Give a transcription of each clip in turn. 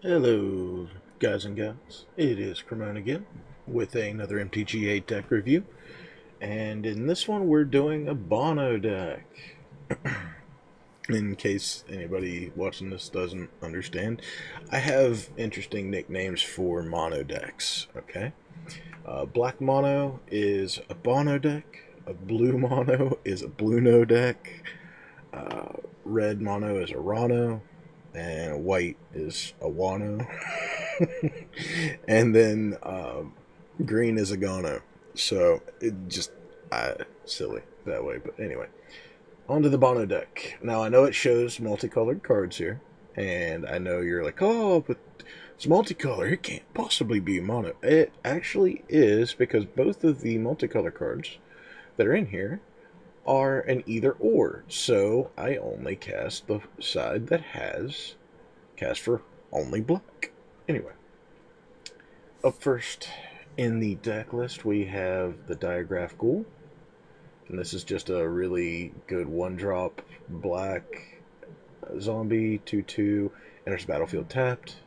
Hello, guys and gals. It is Krahmon again with another MTGA deck review. And in this one, we're doing a Bono deck. In case anybody watching this doesn't understand, I have interesting nicknames for mono decks, okay? Black mono is a Bono deck, a blue mono is a Bluno deck, red mono is a Rano, and white is a Wano. And then green is a Gono. So it just silly that way. But anyway, onto the Bono deck. Now I know it shows multicolored cards here, and I know you're like, oh, but it's multicolor. It can't possibly be mono. It actually is, because both of the multicolor cards that are in here are an either or. So I only cast the side that has cast for only black. Anyway, up first in the deck list, we have the Diregraf Ghoul. And this is just a really good one-drop black zombie, 2/2, enters the battlefield tapped.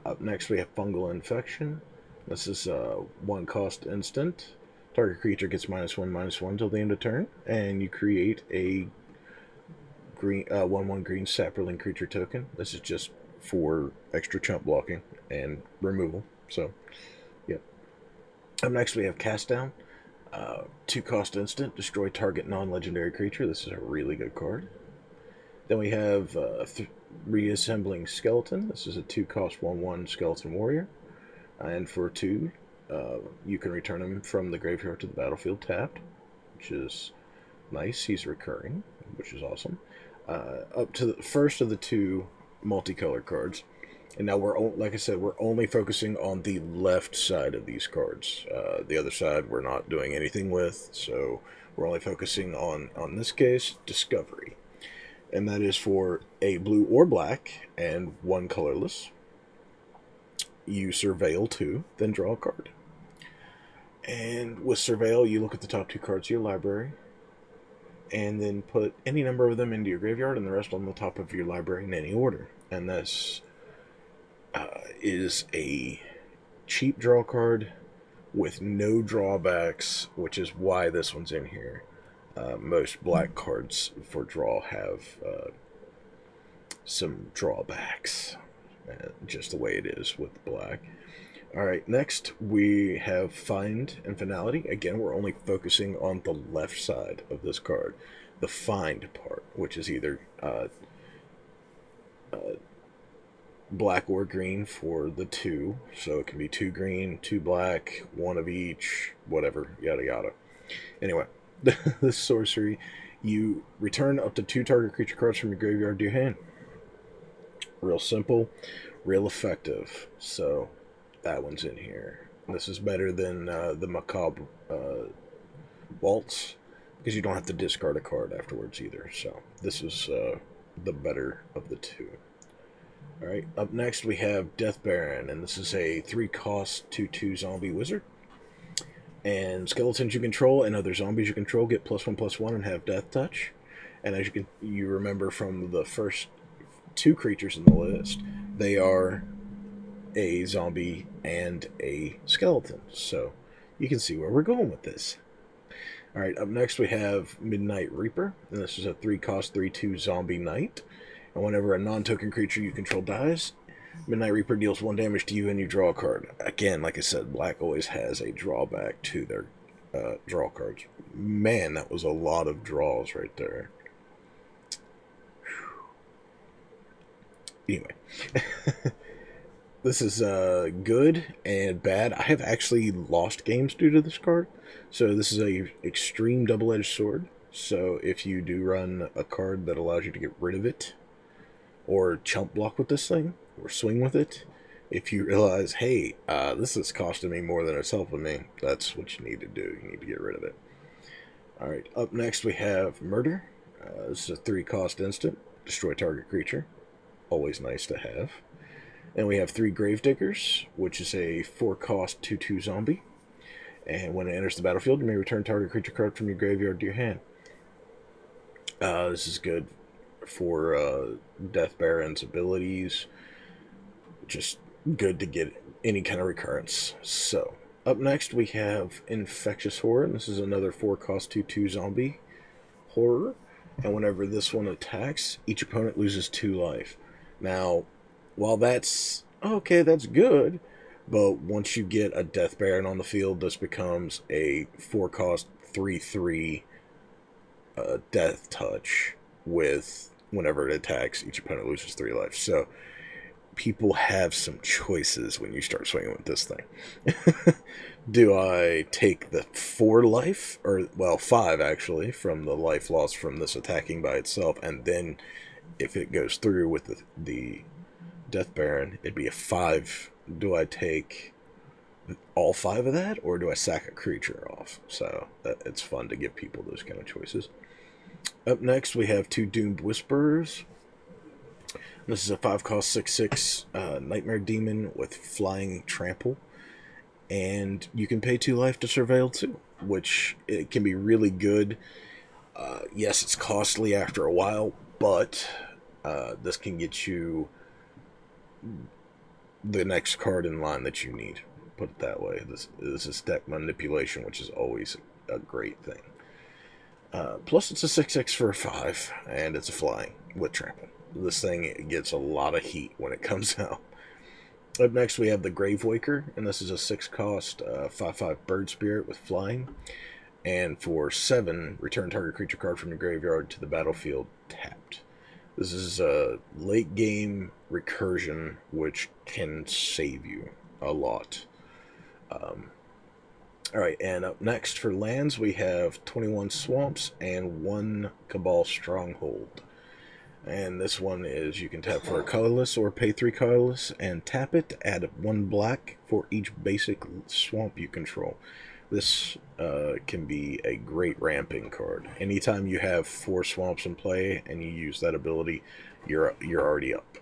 Up next, we have Fungal Infection. This is a one-cost instant. Target creature gets -1/-1 till the end of turn, and you create a green 1/1 green sapperling creature token. This is just for extra chump blocking and removal. So, yep. Up next, we have Cast Down. 2-cost instant, destroy target non-legendary creature. This is a really good card. Then we have Reassembling Skeleton. This is a 2-cost 1/1 skeleton warrior. And for 2, you can return him from the graveyard to the battlefield tapped, which is nice. He's recurring, which is awesome. Up to the first of the 2 multicolor cards. And now like I said, we're only focusing on the left side of these cards. The other side we're not doing anything with, so we're only focusing on this case, Discovery. And that is for a blue or black and 1 colorless. You surveil 2, then draw a card. And with surveil, you look at the top 2 cards of your library, and then put any number of them into your graveyard and the rest on the top of your library in any order. And this is a cheap draw card with no drawbacks, which is why this one's in here. Most black cards for draw have some drawbacks, just the way it is with black. Alright, next we have Find and Finality. Again, we're only focusing on the left side of this card, the Find part, which is either black or green for the 2, so it can be 2 green, 2 black, 1 of each, whatever, yada yada. Anyway, this sorcery, you return up to 2 target creature cards from your graveyard to your hand. Real simple, real effective, so that one's in here. This is better than the Macabre Waltz, because you don't have to discard a card afterwards either, so this is the better of the 2. Alright, up next we have Death Baron, and this is a 3-cost 2/2 zombie wizard. And skeletons you control and other zombies you control get +1/+1 and have death touch. And as you remember from the first 2 creatures in the list, they are a zombie and a skeleton. So you can see where we're going with this. Alright, up next we have Midnight Reaper, and this is a 3-cost 3/2 zombie knight. And whenever a non-token creature you control dies, Midnight Reaper deals 1 damage to you and you draw a card. Again, like I said, black always has a drawback to their draw cards. Man, that was a lot of draws right there. Anyway, this is good and bad. I have actually lost games due to this card. So this is a extreme double-edged sword. So if you do run a card that allows you to get rid of it, or chump block with this thing, or swing with it, if you realize, hey, this is costing me more than it's helping me, that's what you need to do. You need to get rid of it. Alright, up next we have Murder. This is a 3-cost instant. Destroy target creature. Always nice to have. And we have 3 Gravediggers, which is a 4-cost 2/2 zombie. And when it enters the battlefield, you may return target creature card from your graveyard to your hand. This is good for Death Baron's abilities. just good to get any kind of recurrence. So, up next we have Infectious Horror, and this is another 4-cost 2/2 zombie horror. And whenever this one attacks, each opponent loses 2 life. Now, while that's okay, that's good, but once you get a Death Baron on the field, this becomes a 4-cost 3/3 Death Touch with whenever it attacks, each opponent loses 3 life. So people have some choices when you start swinging with this thing. Do I take the 4 life, or, well, 5 actually, from the life loss from this attacking by itself, and then if it goes through with the Death Baron, it'd be a 5. Do I take all 5 of that, or do I sack a creature off? So it's fun to give people those kind of choices. Up next, we have 2 Doomed Whisperers. This is a 5-cost 6/6 Nightmare Demon with Flying Trample. And you can pay 2 life to Surveil too, which it can be really good. Yes, it's costly after a while, but this can get you the next card in line that you need. Put it that way. This is deck manipulation, which is always a great thing. Plus, it's a 6/6 for a 5, and it's a flying with trample. This thing gets a lot of heat when it comes out. Up next, we have the Gravewaker, and this is a 6-cost 5/5 Bird Spirit with flying. And for 7, return target creature card from your graveyard to the battlefield tapped. This is a late game recursion, which can save you a lot. Alright, and up next for lands, we have 21 Swamps and 1 Cabal Stronghold. And this one is you can tap for a colorless or pay 3 colorless and tap it to add 1 black for each basic swamp you control. This can be a great ramping card. Anytime you have 4 swamps in play and you use that ability, you're already up.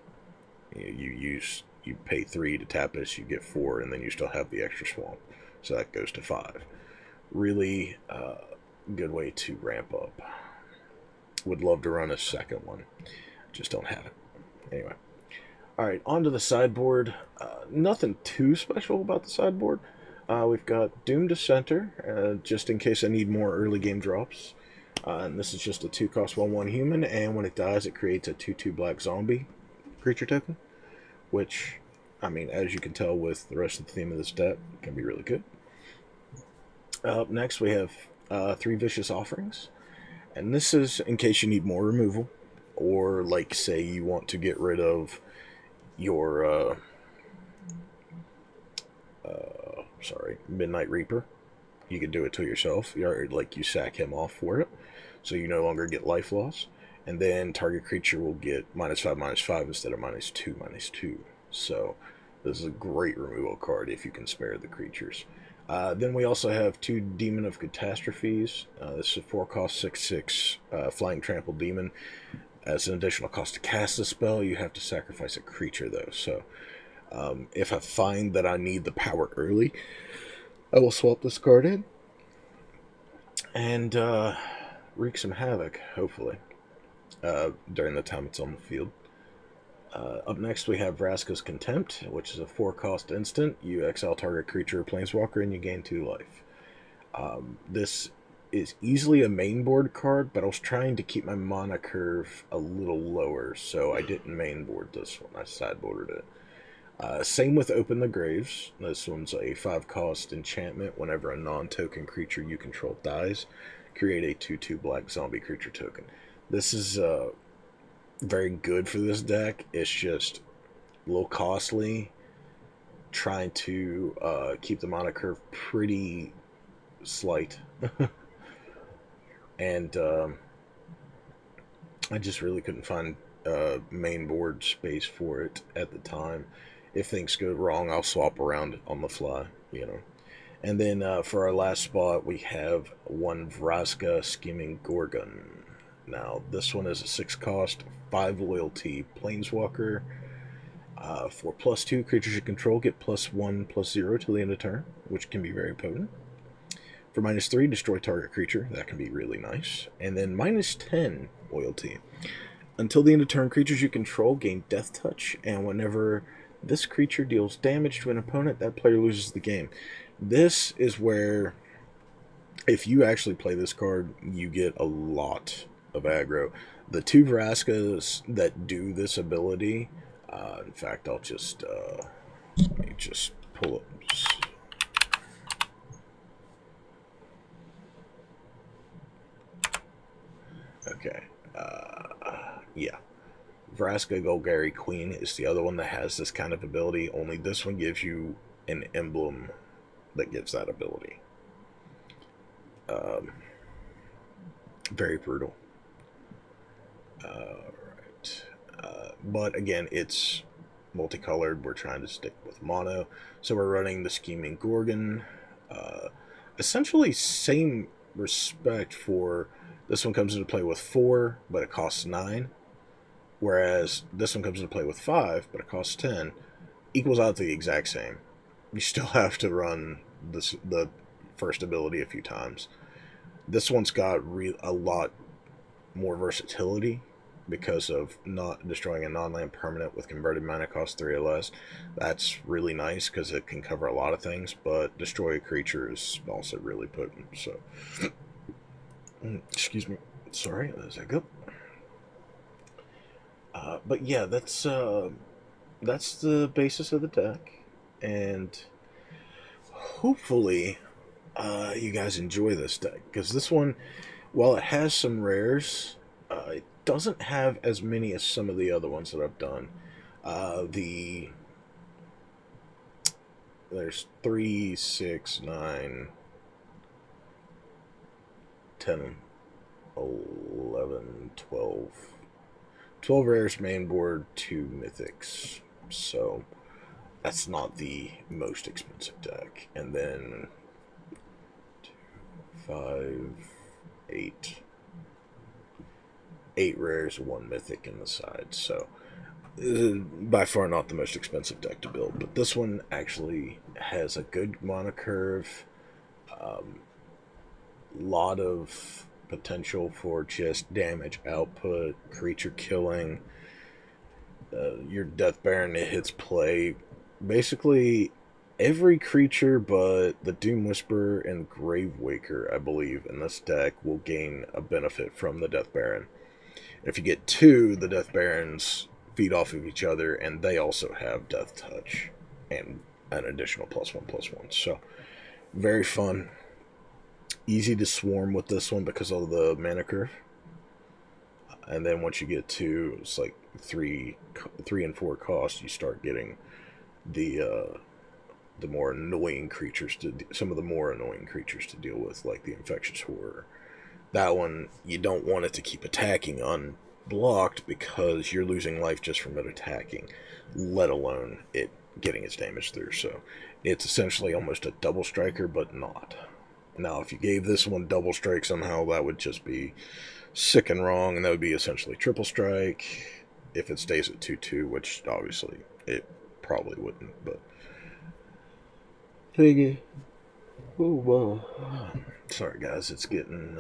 You pay 3 to tap this, you get 4, and then you still have the extra swamp. So that goes to 5. Really good way to ramp up. Would love to run a second one. Just don't have it. Anyway. Alright, on to the sideboard. Nothing too special about the sideboard. We've got Doomed Dissenter, just in case I need more early game drops. And this is just a 2-cost 1/1 human, and when it dies, it creates a 2/2 black zombie creature token. Which, I mean, as you can tell with the rest of the theme of this deck, can be really good. Up next, we have 3 Vicious Offerings. And this is in case you need more removal, or like say you want to get rid of your Midnight Reaper. You can do it to yourself. You sack him off for it, so you no longer get life loss. And then target creature will get -5/-5 instead of -2/-2. So this is a great removal card if you can spare the creatures. Then we also have 2 Demon of Catastrophes. This is a 4-cost 6/6 Flying Trample Demon. As an additional cost to cast the spell, you have to sacrifice a creature, though. So if I find that I need the power early, I will swap this card in and wreak some havoc, hopefully, during the time it's on the field. Up next, we have Vraska's Contempt, which is a 4-cost instant. You exile target creature or planeswalker, and you gain 2 life. This is easily a main board card, but I was trying to keep my mana curve a little lower, so I didn't main board this one. I sideboarded it. Same with Open the Graves. This one's a 5-cost enchantment. Whenever a non-token creature you control dies, create a 2/2 black zombie creature token. This is very good for this deck. It's just a little costly. Trying to keep the mana curve pretty slight. And I just really couldn't find main board space for it at the time. If things go wrong, I'll swap around on the fly, you know. And then for our last spot, we have 1 Vraska Scheming Gorgon. Now, this one is a 6-cost, 5 loyalty planeswalker. For +2, creatures you control get +1/+0 till the end of turn, which can be very potent. For -3, destroy target creature. That can be really nice. And then -10 loyalty. Until the end of turn, creatures you control gain Death Touch, and whenever This creature deals damage to an opponent. That player loses the game. This is where, if you actually play this card, you get a lot of aggro. The two Vraskas that do this ability, in fact, I'll just let me just pull up. Okay, yeah. Vraska Golgari Queen is the other one that has this kind of ability, only this one gives you an emblem that gives that ability. Very brutal. Alright. But again, it's multicolored. We're trying to stick with mono. So we're running the Scheming Gorgon. Essentially, same respect for this one comes into play with 4, but it costs 9. Whereas this one comes into play with 5, but it costs 10. Equals out to the exact same. You still have to run the first ability a few times. This one's got a lot more versatility because of not destroying a non-land permanent with converted mana cost 3 or less. That's really nice because it can cover a lot of things, but destroy a creature is also really potent. So, excuse me. Sorry, there's a hiccup. But yeah, that's the basis of the deck, and hopefully you guys enjoy this deck, because this one, while it has some rares, it doesn't have as many as some of the other ones that I've done. There's 3, 6, 9, 10, 11, 12. 12 rares main board, 2 mythics. So that's not the most expensive deck. And then 5, 8. 8 rares, 1 mythic in the side. So by far not the most expensive deck to build. But this one actually has a good mana curve. Lot of potential for just damage output, creature killing. Your Death Baron, it hits play. Basically, every creature but the Doom Whisperer and Gravewaker, I believe, in this deck will gain a benefit from the Death Baron. If you get 2, the Death Barons feed off of each other, and they also have Death Touch and an additional +1/+1. So, very fun. Easy to swarm with this one because of the mana curve. And then once you get to, it's like 3 and 4 cost, you start getting the more annoying creatures some of the more annoying creatures to deal with, like the Infectious Horror. That one, you don't want it to keep attacking unblocked because you're losing life just from it attacking, let alone it getting its damage through. So it's essentially almost a double striker, but not. Now, if you gave this one double strike somehow, that would just be sick and wrong, and that would be essentially triple strike if it stays at 2/2, which obviously it probably wouldn't, but oh wow. Sorry guys, it's getting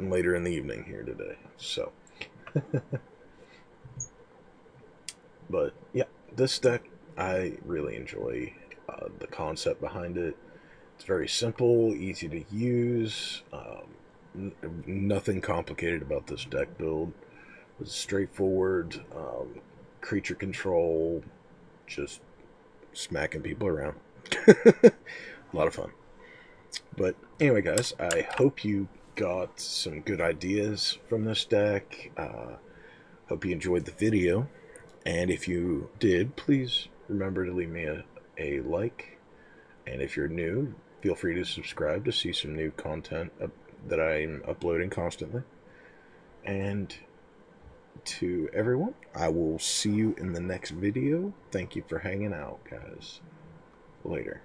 later in the evening here today, so but yeah, this deck I really enjoy. The concept behind it. It's very simple, easy to use. Nothing complicated about this deck build. It's straightforward. Creature control, just smacking people around. A lot of fun. But anyway, guys, I hope you got some good ideas from this deck. Hope you enjoyed the video. And if you did, please remember to leave me a like. And if you're new, feel free to subscribe to see some new content that I'm uploading constantly. And to everyone, I will see you in the next video. Thank you for hanging out, guys. Later.